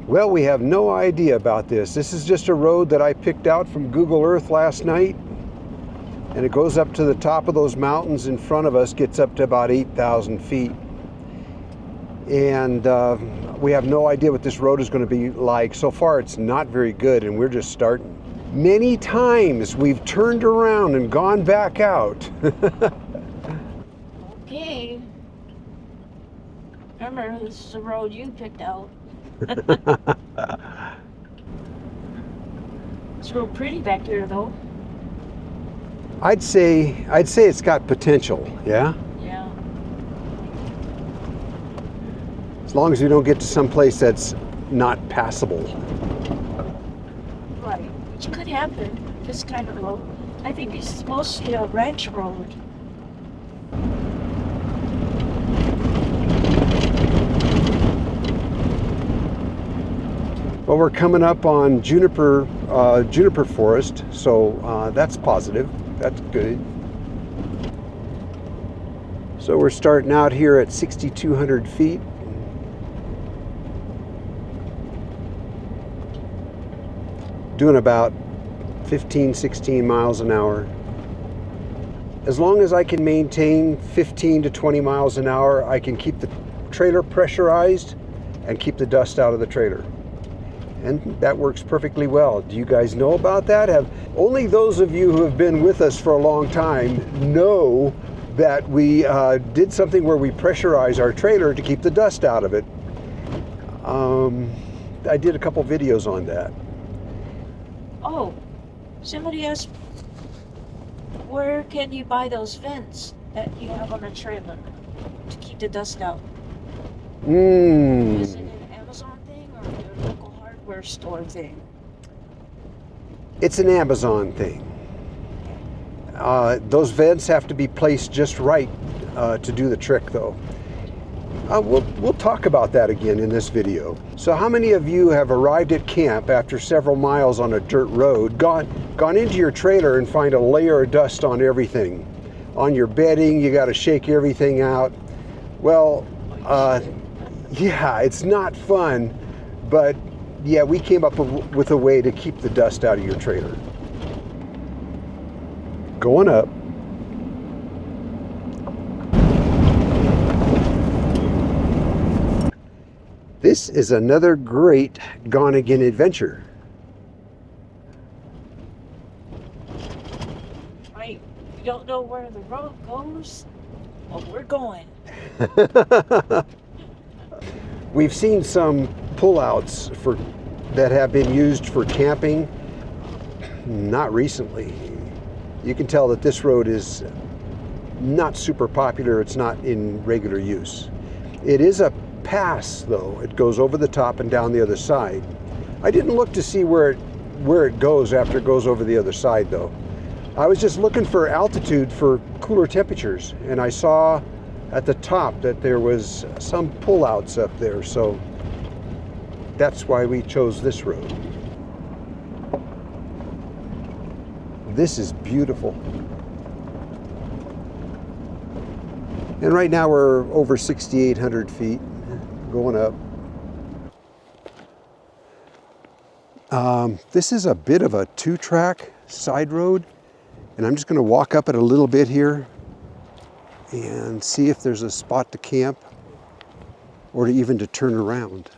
Well, we have no idea about this. This is just a road that I picked out from Google Earth last night. And it goes up to the top of those mountains in front of us, gets up to about 8,000 feet. And we have no idea what this road is going to be like. So far, it's not very good, and we're just starting. Many times we've turned around and gone back out. Okay. Remember, this is the road you picked out. It's real pretty back here, though. I'd say it's got potential, yeah? Yeah. As long as we don't get to some place that's not passable. Right. Which could happen. This kind of road. I think it's mostly a ranch road. Well, we're coming up on juniper forest, so that's positive. That's good. So we're starting out here at 6,200 feet. Doing about 15, 16 miles an hour. As long as I can maintain 15 to 20 miles an hour, I can keep the trailer pressurized and keep the dust out of the trailer. And that works perfectly well. Do you guys know about that? Only those of you who have been with us for a long time know that we did something where we pressurize our trailer to keep the dust out of it. I did a couple videos on that. Oh, somebody asked, where can you buy those vents that you have on a trailer to keep the dust out? Is it an Amazon thing or your local hardware store thing? It's an Amazon thing. Those vents have to be placed just right to do the trick, though. We'll talk about that again in this video. So how many of you have arrived at camp after several miles on a dirt road, gone into your trailer and find a layer of dust on everything? On your bedding, you got to shake everything out. Well, yeah, it's not fun, but yeah, we came up with a way to keep the dust out of your trailer. Going up. This is another great Gonagain adventure. Right. You don't know where the road goes? Well, we're going. We've seen some pullouts that have been used for camping. Not recently. You can tell that this road is not super popular. It's not in regular use. It is a pass, though. It goes over the top and down the other side. I didn't look to see where it goes after it goes over the other side, though. I was just looking for altitude for cooler temperatures, and I saw at the top that there was some pullouts up there, so that's why we chose this road. This is beautiful. And right now we're over 6,800 feet, going up. This is a bit of a two-track side road, and I'm just going to walk up it a little bit here and see if there's a spot to camp or even to turn around.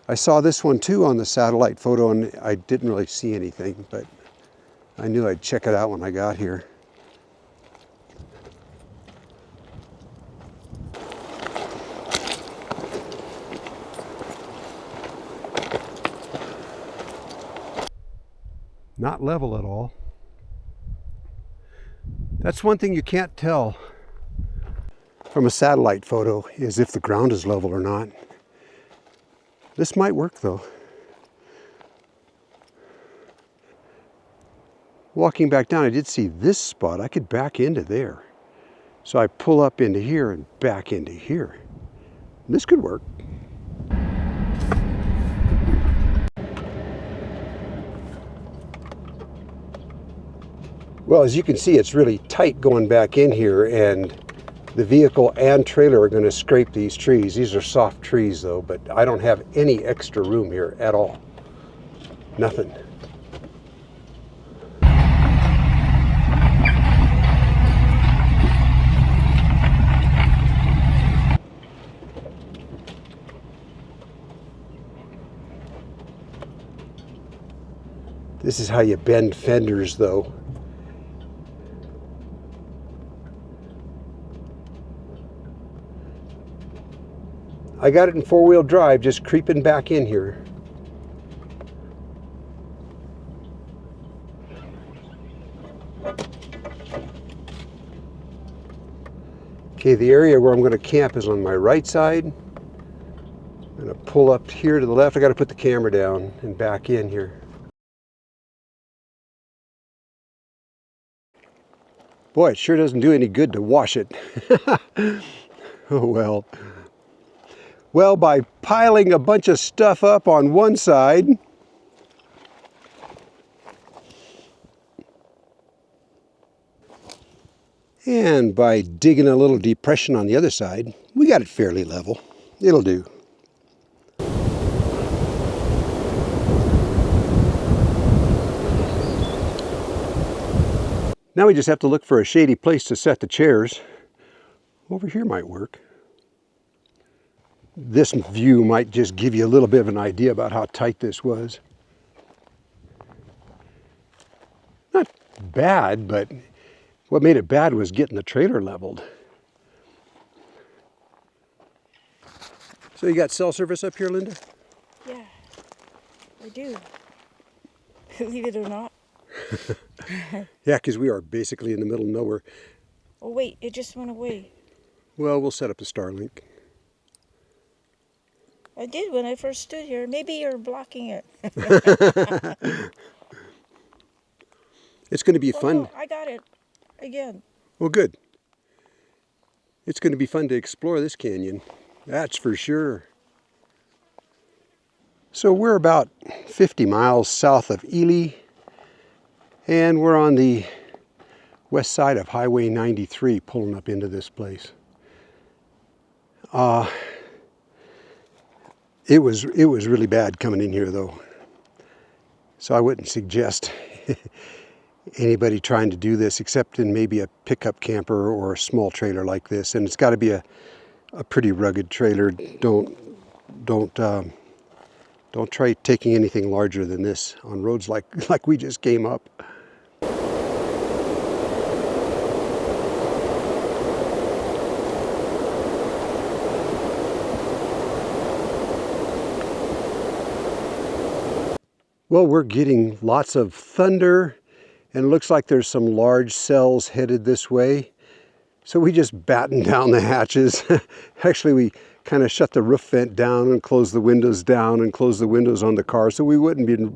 I saw this one too on the satellite photo, and I didn't really see anything, but I knew I'd check it out when I got here. Not level at all. That's one thing you can't tell from a satellite photo, is if the ground is level or not. This might work though. Walking back down, I did see this spot. I could back into there. So I pull up into here and back into here. This could work. Well, as you can see, it's really tight going back in here, and the vehicle and trailer are going to scrape these trees. These are soft trees though, but I don't have any extra room here at all. Nothing. This is how you bend fenders though. I got it in four-wheel drive, just creeping back in here. Okay, the area where I'm going to camp is on my right side. I'm going to pull up here to the left. I got to put the camera down and back in here. Boy, it sure doesn't do any good to wash it. Oh well. Well, by piling a bunch of stuff up on one side, and by digging a little depression on the other side, we got it fairly level. It'll do. Now we just have to look for a shady place to set the chairs. Over here might work. This view might just give you a little bit of an idea about how tight this was. Not bad, but what made it bad was getting the trailer leveled. So you got cell service up here, Linda? Yeah, I do. Believe it or not. Yeah, because we are basically in the middle of nowhere. Oh wait, it just went away. Well, we'll set up a Starlink. I did when I first stood here. Maybe you're blocking it. It's going to be fun. No, I got it again. Well, good. It's going to be fun to explore this canyon. That's for sure. So we're about 50 miles south of Ely, and we're on the west side of Highway 93 pulling up into this place. It was really bad coming in here though. So I wouldn't suggest anybody trying to do this except in maybe a pickup camper or a small trailer like this. And it's got to be a pretty rugged trailer. Don't try taking anything larger than this on roads like we just came up. Well, we're getting lots of thunder, and it looks like there's some large cells headed this way. So we just battened down the hatches. Actually, we kind of shut the roof vent down and closed the windows down and closed the windows on the car so we wouldn't be you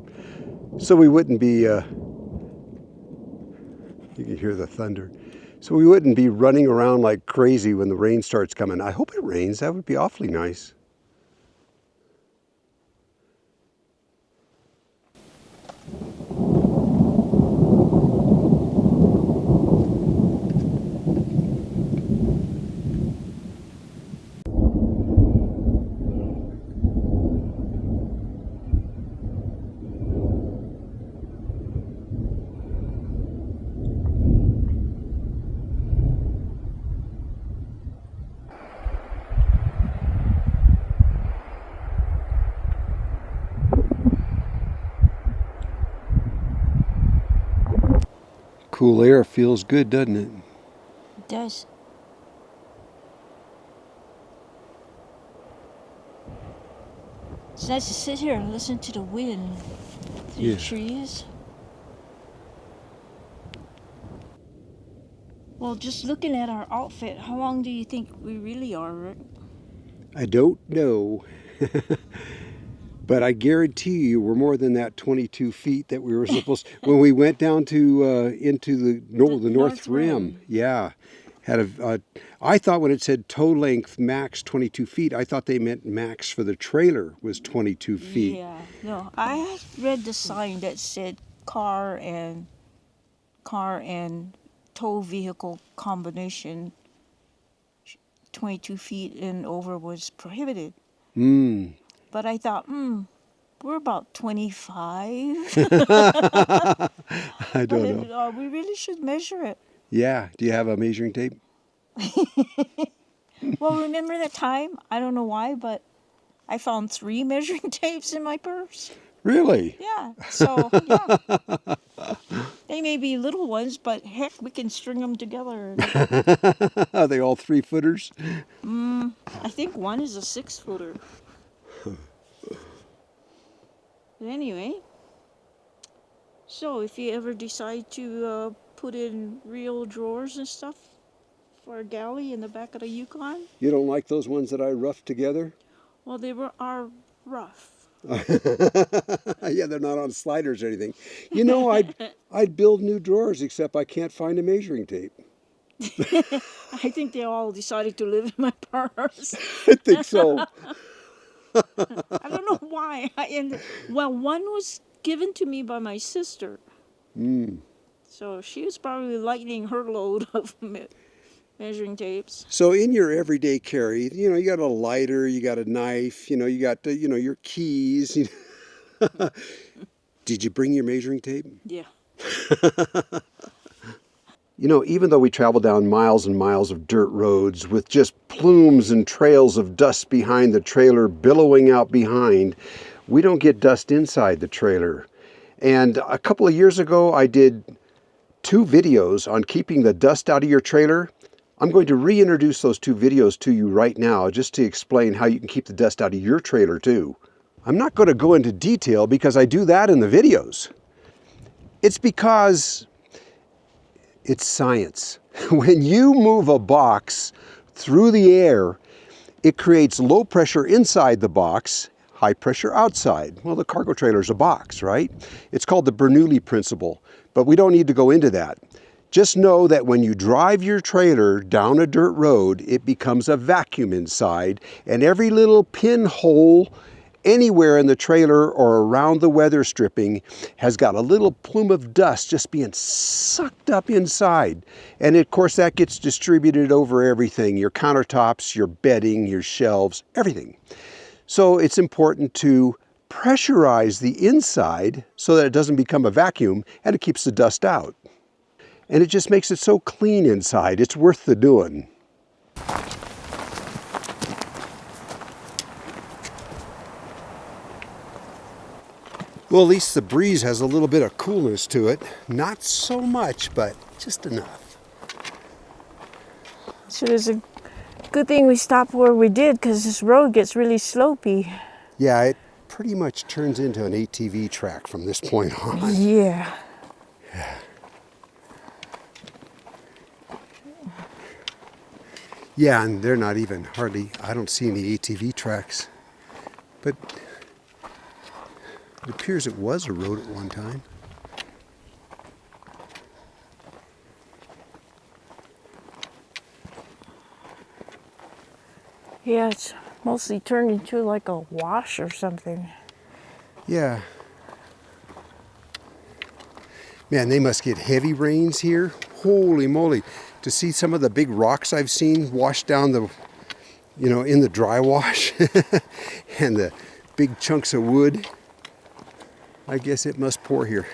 can hear the thunder. So we wouldn't be running around like crazy when the rain starts coming. I hope it rains. That would be awfully nice. Cool air feels good, doesn't it? It does. It's nice to sit here and listen to the wind through the trees. Well, just looking at our outfit, how long do you think we really are, Rick? I don't know. But I guarantee you we're more than that 22 feet that we were supposed when we went down to into the North Rim. Yeah. I thought when it said tow length max 22 feet, I thought they meant max for the trailer was 22 feet. Yeah. No, I read the sign that said car and tow vehicle combination 22 feet and over was prohibited. Mm. But I thought, we're about 25. I But don't know. we really should measure it. Yeah. Do you have a measuring tape? Well, remember that time? I don't know why, but I found 3 measuring tapes in my purse. Really? Yeah. So, yeah. They may be little ones, but heck, we can string them together. Are they all 3-footers? I think one is a 6-footer. But anyway, so if you ever decide to put in real drawers and stuff for a galley in the back of the Yukon, You don't like those ones that I roughed together? well, are rough. Yeah, they're not on sliders or anything. You know, I'd build new drawers, except I can't find a measuring tape. I think they all decided to live in my purse. I think so. I don't know why. Well, one was given to me by my sister. So she was probably lightening her load of measuring tapes. So in your everyday carry, you know, you got a lighter, you got a knife, you know, you got, your keys. Did you bring your measuring tape? Yeah. You know, even though we travel down miles and miles of dirt roads with just plumes and trails of dust behind the trailer billowing out behind, we don't get dust inside the trailer. And a couple of years ago, I did 2 videos on keeping the dust out of your trailer. I'm going to reintroduce those 2 videos to you right now just to explain how you can keep the dust out of your trailer too. I'm not going to go into detail because I do that in the videos. It's because it's science. When you move a box through the air, it creates low pressure inside the box, high pressure outside. Well, the cargo trailer is a box, right? It's called the Bernoulli principle, but we don't need to go into that. Just know that when you drive your trailer down a dirt road, it becomes a vacuum inside, and every little pinhole anywhere in the trailer or around the weather stripping has got a little plume of dust just being sucked up inside. And of course that gets distributed over everything, your countertops, your bedding, your shelves, everything. So it's important to pressurize the inside so that it doesn't become a vacuum and it keeps the dust out. And it just makes it so clean inside. It's worth the doing. Well, at least the breeze has a little bit of coolness to it. Not so much, but just enough. So it's a good thing we stopped where we did because this road gets really slopey. Yeah, it pretty much turns into an ATV track from this point on. Yeah. Yeah, and they're not even hardly, I don't see any ATV tracks. But it appears it was a road at one time. Yeah, it's mostly turned into like a wash or something. Yeah. Man, they must get heavy rains here. Holy moly. To see some of the big rocks I've seen washed down the, in the dry wash and the big chunks of wood. I guess it must pour here.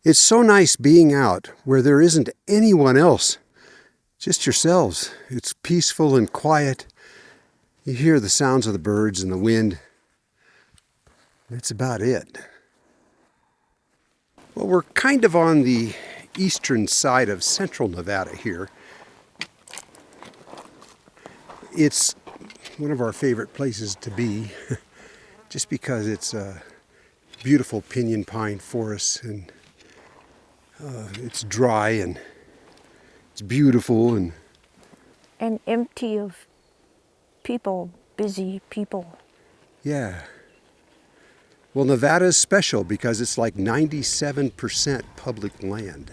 It's so nice being out where there isn't anyone else, just yourselves. It's peaceful and quiet. You hear the sounds of the birds and the wind. That's about it. Well, we're kind of on the eastern side of central Nevada here. It's one of our favorite places to be, just because it's a beautiful pinyon pine forest, and it's dry and it's beautiful and empty of people, busy people. Yeah. Well, Nevada is special because it's like 97% public land.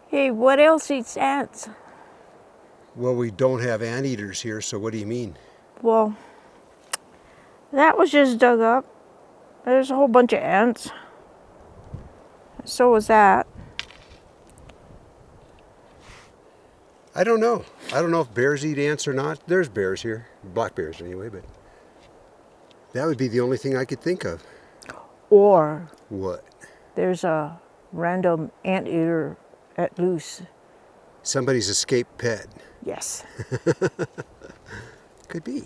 Hey, what else eats ants? Well, we don't have anteaters here, so what do you mean? Well, that was just dug up. There's a whole bunch of ants. So was that. I don't know. I don't know if bears eat ants or not. There's bears here. Black bears anyway, but that would be the only thing I could think of. Or What? there's a random anteater at loose. Somebody's escaped pet. Yes. Could be.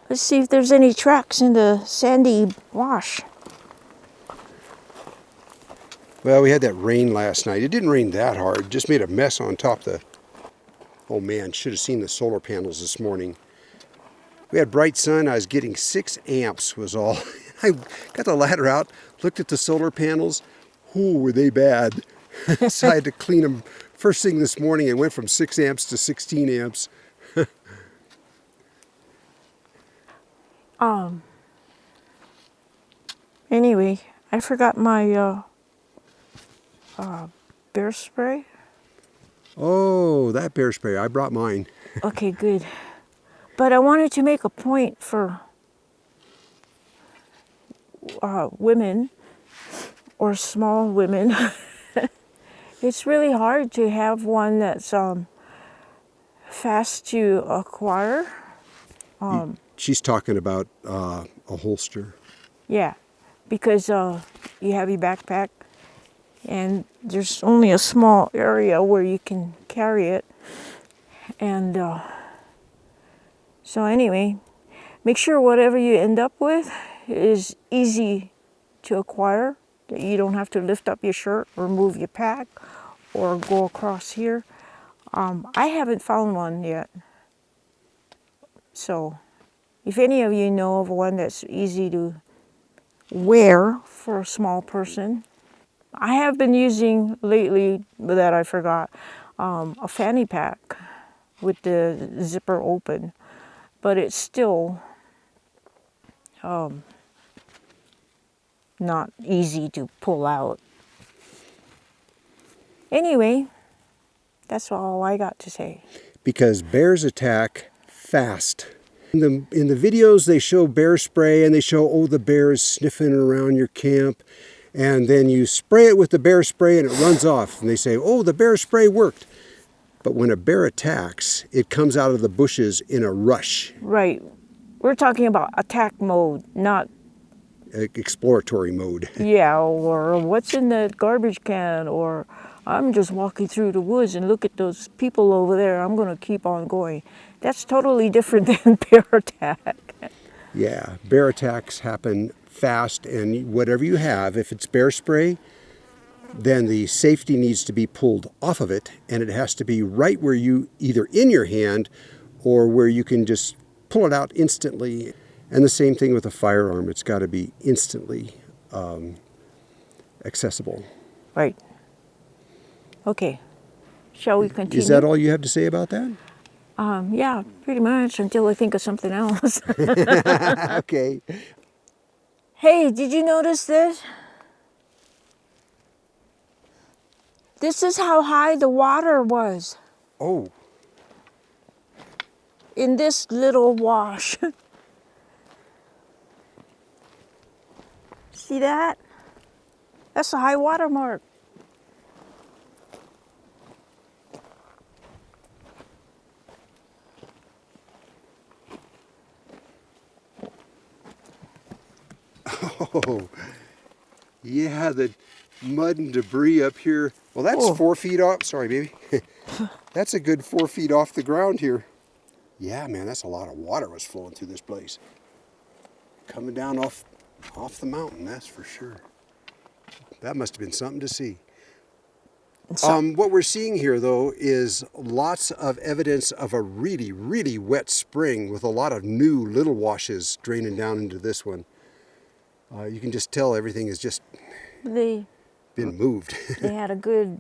Let's see if there's any tracks in the sandy wash. Well, we had that rain last night. It didn't rain that hard. Just made a mess on top the... Oh man, should have seen the solar panels this morning. We had bright sun. I was getting 6 amps was all. I got the ladder out, looked at the solar panels. Ooh, were they bad. So I had to clean them first thing this morning. It went from 6 amps to 16 amps. Anyway, I forgot my bear spray. Oh, that bear spray. I brought mine. Okay, good. But I wanted to make a point for women or small women. It's really hard to have one that's fast to acquire. She's talking about a holster. Yeah, because you have your backpack and there's only a small area where you can carry it. And so anyway, make sure whatever you end up with is easy to acquire, that you don't have to lift up your shirt or move your pack or go across here. I haven't found one yet. So if any of you know of one that's easy to wear for a small person, I have been using lately, that I forgot, a fanny pack with the zipper open, but it's still not easy to pull out. Anyway, that's all I got to say. Because bears attack fast. In the videos, they show bear spray and they show, oh, the bear is sniffing around your camp. And then you spray it with the bear spray and it runs off. And they say, oh, the bear spray worked. But when a bear attacks, it comes out of the bushes in a rush. Right. We're talking about attack mode, not... Exploratory mode. Yeah, or what's in that garbage can, or I'm just walking through the woods and look at those people over there. I'm going to keep on going. That's totally different than bear attack. Yeah, bear attacks happen fast, and whatever you have, if it's bear spray, then the safety needs to be pulled off of it, and it has to be right where you, either in your hand or where you can just pull it out instantly. And the same thing with a firearm. It's got to be instantly accessible. Right. Okay. Shall we continue? Is that all you have to say about that? Yeah, pretty much, until I think of something else. Okay. Hey, did you notice this? This is how high the water was Oh, in this little wash. See that? That's a high water mark. oh, yeah, the mud and debris up here. Well, that's Oh. 4 feet off. Sorry, baby. That's a good 4 feet off the ground here. Yeah, man, that's a lot of water was flowing through this place. Coming down off the mountain, that's for sure. That must have been something to see. What we're seeing here, though, is lots of evidence of a really, really wet spring with a lot of new little washes draining down into this one. You can just tell everything has just They moved. they had a good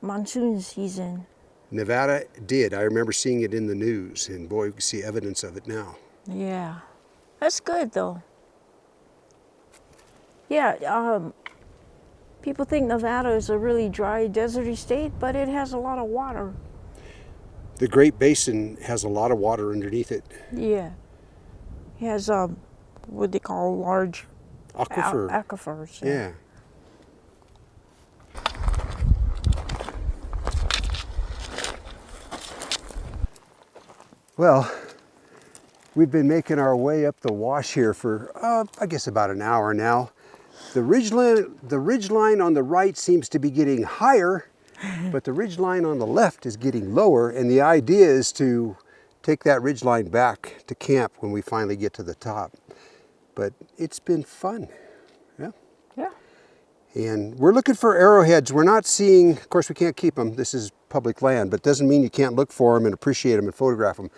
monsoon season. Nevada did. I remember seeing it in the news, and boy, we can see evidence of it now. Yeah, that's good though. Yeah, people think Nevada is a really dry, deserty state, but it has a lot of water. The Great Basin has a lot of water underneath it. Yeah. It has what they call large aquifers. Yeah. Well, we've been making our way up the wash here for, I guess, about an hour now. The ridgeline on the right seems to be getting higher, but the ridgeline on the left is getting lower, and the idea is to take that ridgeline back to camp when we finally get to the top. But it's been fun. Yeah. Yeah. And we're looking for arrowheads. We're not seeing, of course we can't keep them, this is public land, but doesn't mean you can't look for them and appreciate them and photograph them.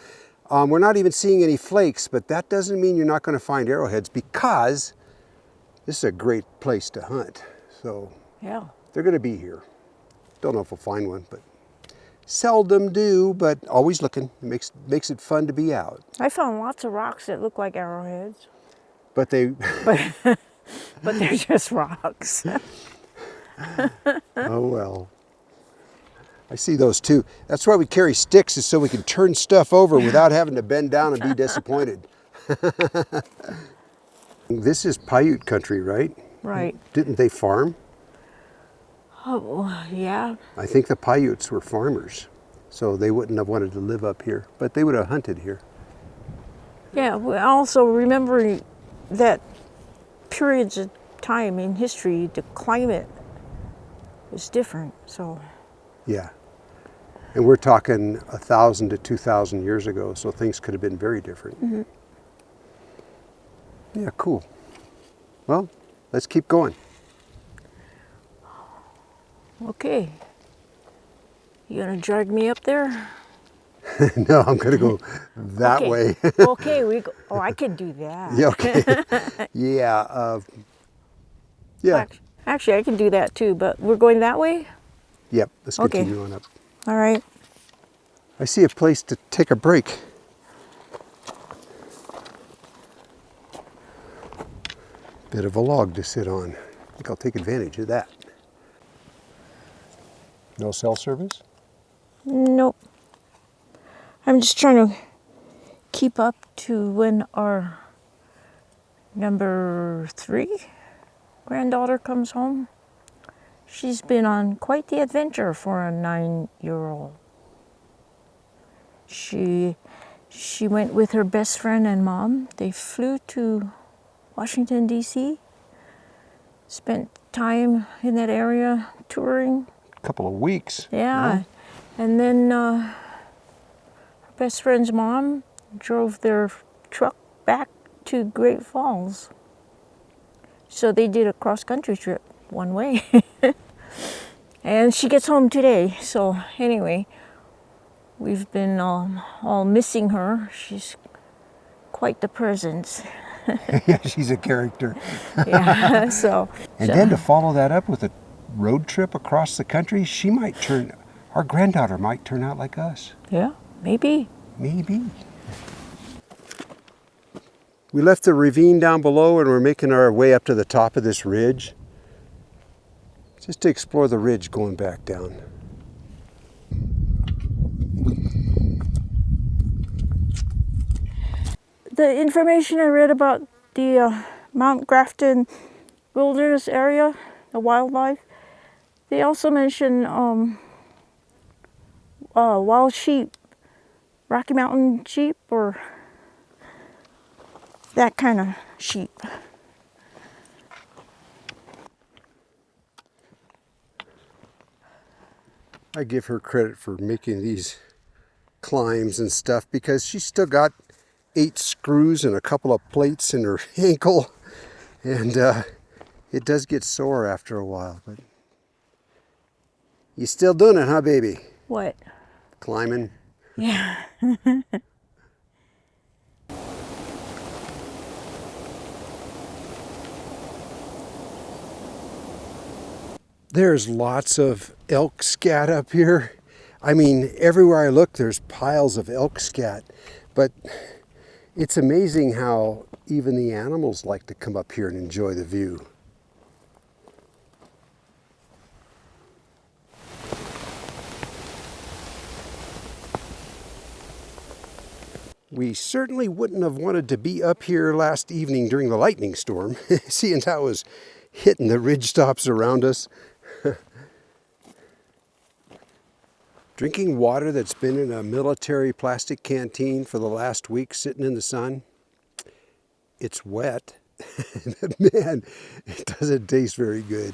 We're not even seeing any flakes, but that doesn't mean you're not going to find arrowheads, because this is a great place to hunt. So Yeah. they're going to be here. Don't know if we'll find one, but seldom do, but always looking. It makes it fun to be out. I found lots of rocks that look like arrowheads, But they, but they're just rocks. oh well. I see those too. That's why we carry sticks, is so we can turn stuff over without having to bend down and be disappointed. This is Paiute country, right? Right. Didn't they farm? Oh, yeah. I think the Paiutes were farmers, so they wouldn't have wanted to live up here, but they would have hunted here. Yeah, also remembering that periods of time in history, the climate is different, so. Yeah. And we're talking 1,000 to 2,000 years ago, so things could have been very different. Mm-hmm. Yeah, cool. Well, let's keep going. Okay. You gonna drag me up there? No, I'm going to go that Okay. way. Okay, we go. Oh, I can do that. Yeah, okay. Yeah. Yeah. Actually, I can do that too, but we're going that way? Yep, let's Okay. continue on up. All right. I see a place to take a break. Bit of a log to sit on. I think I'll take advantage of that. No cell service? Nope. I'm just trying to keep up to when our number 3 granddaughter comes home. She's been on quite the adventure for a 9-year-old. She went with her best friend and mom. They flew to Washington, D.C., spent time in that area touring. A couple of weeks. Yeah. And then her best friend's mom drove their truck back to Great Falls. So they did a cross-country trip one way. And she gets home today. So anyway, we've been all missing her. She's quite the presence. Yeah, she's a character. Yeah, so. And then to follow that up with a road trip across the country, our granddaughter might turn out like us. Yeah, maybe. Maybe. We left the ravine down below and we're making our way up to the top of this ridge, just to explore the ridge going back down. The information I read about the Mount Grafton Wilderness Area, the wildlife, they also mention wild sheep, Rocky Mountain sheep, or that kind of sheep. I give her credit for making these climbs and stuff, because she's still got 8 screws and a couple of plates in her ankle, and it does get sore after a while. But you still doing it, huh, baby? What? Climbing. Yeah. There's lots of elk scat up here. I mean, everywhere I look, there's piles of elk scat. But it's amazing how even the animals like to come up here and enjoy the view. We certainly wouldn't have wanted to be up here last evening during the lightning storm, seeing how it was hitting the ridge tops around us. Drinking water that's been in a military plastic canteen for the last week sitting in the sun. It's wet. Man, it doesn't taste very good.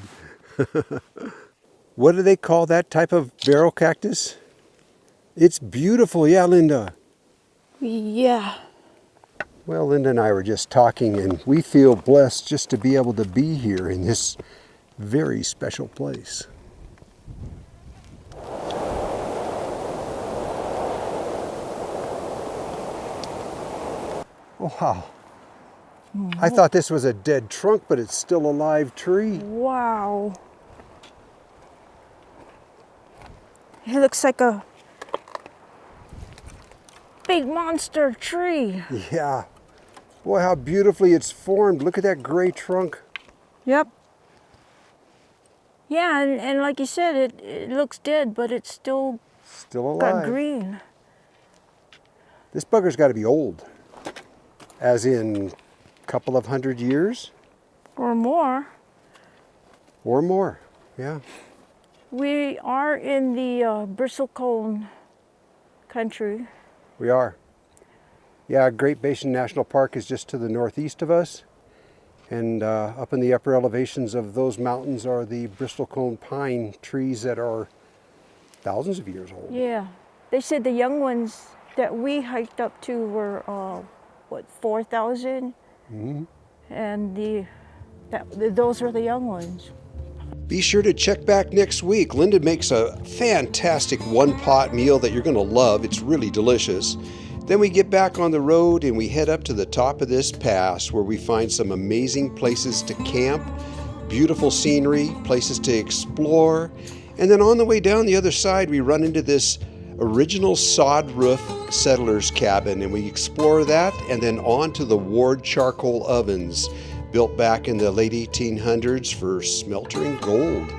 What do they call that type of barrel cactus? It's beautiful, yeah, Linda. Yeah. Well, Linda and I were just talking, and we feel blessed just to be able to be here in this very special place. Oh, wow. I thought this was a dead trunk, but it's still a live tree. Wow. It looks like a big monster tree. Yeah. Boy, how beautifully it's formed. Look at that gray trunk. Yep. Yeah, and like you said, it looks dead, but it's still Still alive. got green. This bugger's got to be old. As in a couple of 100 years? Or more. Or more, yeah. We are in the Bristlecone country. We are. Yeah, Great Basin National Park is just to the northeast of us. And up in the upper elevations of those mountains are the Bristlecone pine trees that are thousands of years old. Yeah. They said the young ones that we hiked up to were, 4,000? Mm-hmm. And those are the young ones. Be sure to check back next week. Linda makes a fantastic one-pot meal that you're going to love. It's really delicious. Then we get back on the road and we head up to the top of this pass where we find some amazing places to camp, beautiful scenery, places to explore. And then on the way down the other side, we run into this original sod roof settler's cabin, and we explore that, and then on to the Ward charcoal ovens built back in the late 1800s for smelting gold.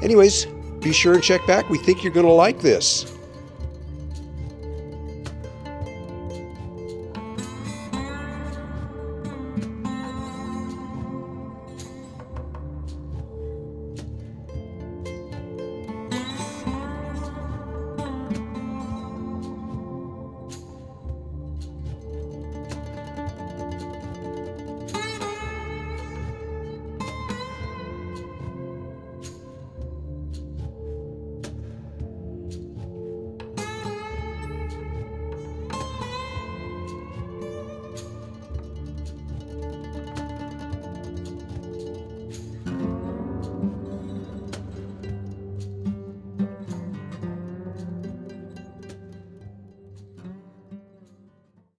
Anyways, be sure and check back. We think you're going to like this.